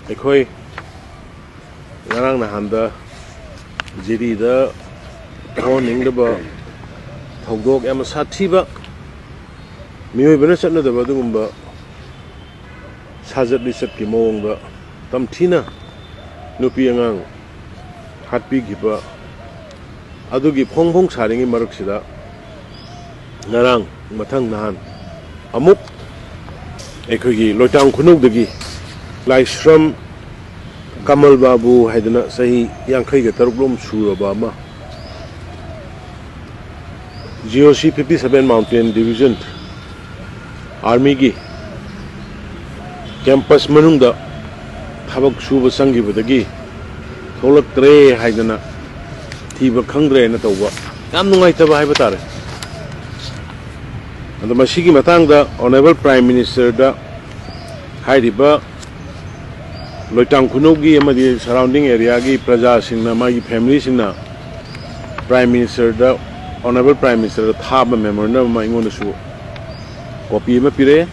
ꯑꯩꯈꯣꯏ ꯉꯔꯥꯡ ꯅꯍꯥꯟꯗ ꯖꯤꯔꯤꯗ ꯍꯣꯟꯅꯤꯡꯗꯕ ꯊꯧꯗꯣꯛ ꯌꯥꯝꯅ ꯁꯥꯊꯤꯕ ꯃꯤꯑꯣꯏꯕꯅ ꯆꯠꯅꯗꯕ ꯑꯗꯨꯒꯨꯝꯕ ꯁꯥꯖꯠ ꯂꯤꯆꯠꯀꯤ ꯃꯑꯣꯡꯗ ꯇꯝꯊꯤꯅ ꯅꯨꯄꯤ ꯑꯉꯥꯡ ꯍꯥꯠꯄꯤꯈꯤꯕ ꯑꯗꯨꯒꯤ ꯐꯣꯡ ꯐꯣꯡ ꯁꯥꯔꯤꯉꯩ ꯃꯔꯛꯁꯤꯗ ꯉꯔꯥꯡ ꯃꯊꯪ ꯅꯍꯥꯟ ꯑꯃꯨꯛ ꯑꯩꯈꯣꯏꯒꯤ ꯂꯣꯏꯇꯥꯡ ꯈꯨꯅꯧꯗꯒꯤ ꯂꯥꯏꯁ꯭ꯔꯝ Kamalbabu haidana sahi Yankaiga Taruklom Suraba ama GOC 57 Mountain Division Army gi campus manungda thabak suba sangibadagi tholaktre haidana thiba khangdre na tawba yam nungaitaba haiba tare adu masigi matangda Honorable Prime Minister da hairiba Loitang Kunogi amadi surrounding area gi praja singna magi family singna Prime Minister da Honorable Prime Minister da thaba memorandum ma ingon su copy ma pire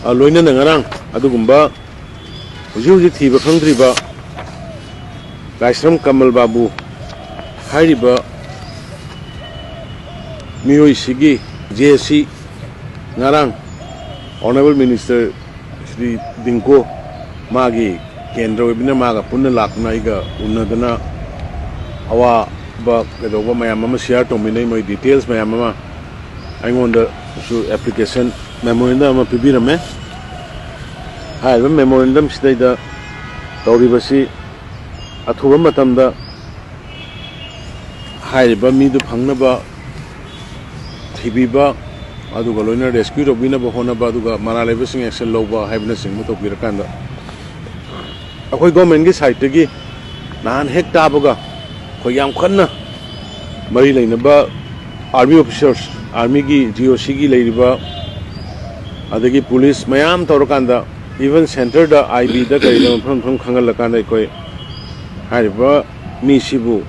a loina ngarang adugumba huji thiba khangdriba Laisram Kamalbabu hairiba miyoi sigi JC ngarang Honorable Minister Shri Dinko Magi Kendra Wibina Maga Puna Lakna Iga Unadana Awa Ba Kadoba Mayama share to me my details Mayama I want the application memorandum of Pibirame I have a memorandum state the Tauribasi Aturamatanda Haiba Midu Pangnaba Tibiba Adugaloina rescue of Winaba Honabaduga Maralevasing Excel Loba Happiness in Mutopirkanda Akoi government gi side gi nan hek tabaga khoi yam khanna mari leinaba army officers army gi GOC gi leiriba adagi police mayam tawrakanda even center da IB da kai da from khangal lakanda koi hariba mi sibu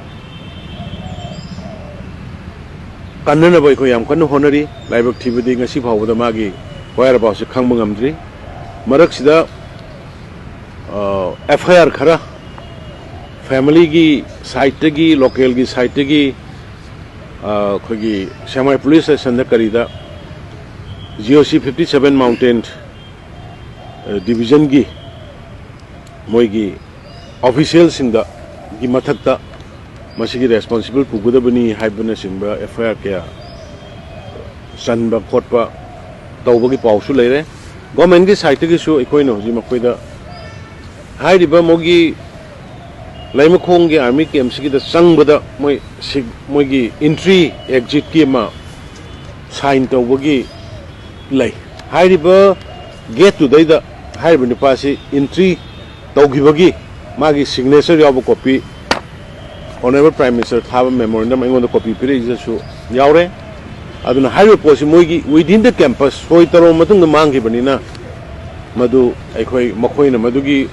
kannana bai khoi yam khanna honari laibak thibadi ngasi phawda magi wire about se khangba ngamdri marak sida FIR khara family gi site gi local gi site gi khogi semi police station da karida GOC 57 Mountain Division gi moigi official singa gi mathakta masigi responsible Pugadabani haibana singba FIR kya sanba khotpa tawba gi pawsu leire government gi site gi su ikoino ji makoida Hairiba Mogi Laimakong Army Camp Sigida Sangbada Mogi entry exit Kima sign to Wagi Lay Hairiba get to Daita Hairiba Nipasi entry Togibagi Magi signature of a copy Honorable Prime Minister Thaba memorandum on the copy period Yaure Aduna Hairiba Posimogi within the campus Hoitaro Matung the Mangkhiba Madu Ekoi Makoina Madugi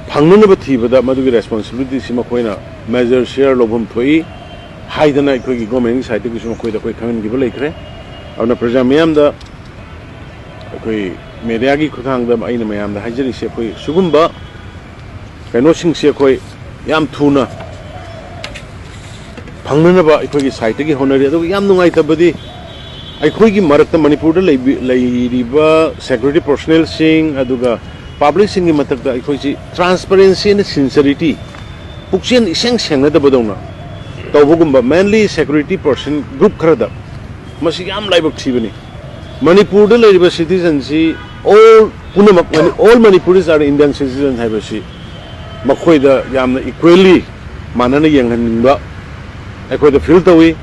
Pangunaba Tibada Madugi responsibility Simakoina measure share lobum Toi Haidana Kogi government side to Sumakoida Koi Kaman give a lake on the Prajamiam the Koi Mediagi Kutang the Ainamayam the Hajari Sekoi Sugumba Kanosing Sekoi Yam Tuna Pangunaba Ikogi side to Honori Yam Nuaita Badi I Kogi Marata Manipur Laiba security personnel sing Aduga Public singing matter transparency and sincerity. Puxian isang sanga the Badona. Tawugumba mainly security person group Krada. Masiam live of Tivani. Manipur the labor citizens all Punamak all Manipuris are Indian citizens have a she. Makoida Yam equally Manana Yang and Nimba. I call the filterway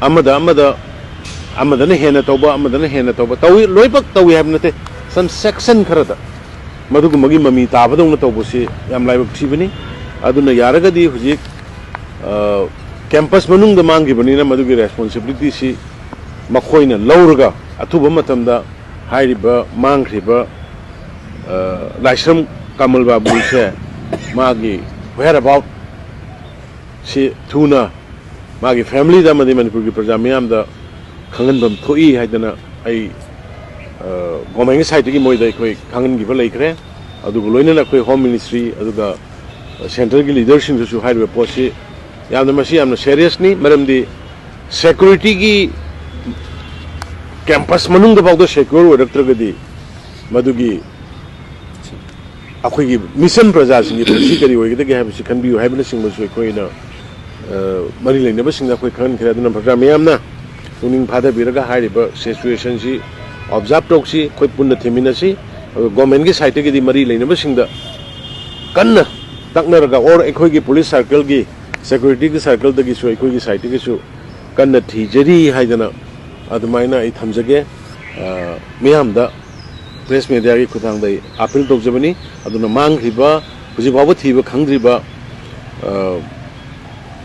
Amadana Hena Toba, Amadana Hena Toba. Tawi Loipak Tawi have not some section Krada. Madugu magi mami tabadong na tawbosi yam live activity aduna yaraga di Houjik campus manung da Mangkhiba na madugi responsibility si makoina lauraga atuba matamda hairiba Mangkhiba Laisram Kamalbabu se magi where about si tuna magi family da madi Manipur gi praja miyam da khanganbam thoi haidana ai Gomang side to Moida Kangan give a lake. लोनना अखोई home ministry center की leadership पोसी सीरियसनी मरमदी security की campus मनुंग secure होरक्त्रगदी मदुगी अखोई मिशन प्रजा सिंगी पुलिस करी होइगदगे हाबिसि खनबियु हाबिना सिंगबसु अखोइना मरी लेनबा सिंगा अखोई खन खरे दुना प्रजा मयामना तुनिंग फादा बिरगा हारिबा सिचुएशन सी ऑब्जर्व टोक्सी अखोई पुन्ना थेमिनासी गवर्नमेंट की साइड की मरी लेनबा सिंगदा कन्ना तकनरगा और अखोई की पुलिस सर्कल की सेक्यूरिटी की सर्कल दगी सु अखोई की साइड की सु कन्ना थीजरी हाइदना अदुमाइना आई थमजगे मयामदा प्रेस मीडिया की खुदांग अपील तौजबनी मांगखिबा हुजिफाव थीब खंग्रिबा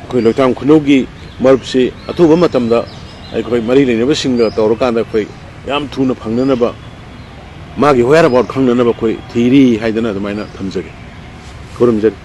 अखोई लोटाम खुनौगी मरुपसे अथुबा मतमदा अखोई मरी लेनबा सिंगा तौरकांदा अखोई याम थुना फंगननबा मागी होयार अबाउट खंगननबा अखोई थीरी हाइदना अदुमाइना थमजगे खुरुमजगे।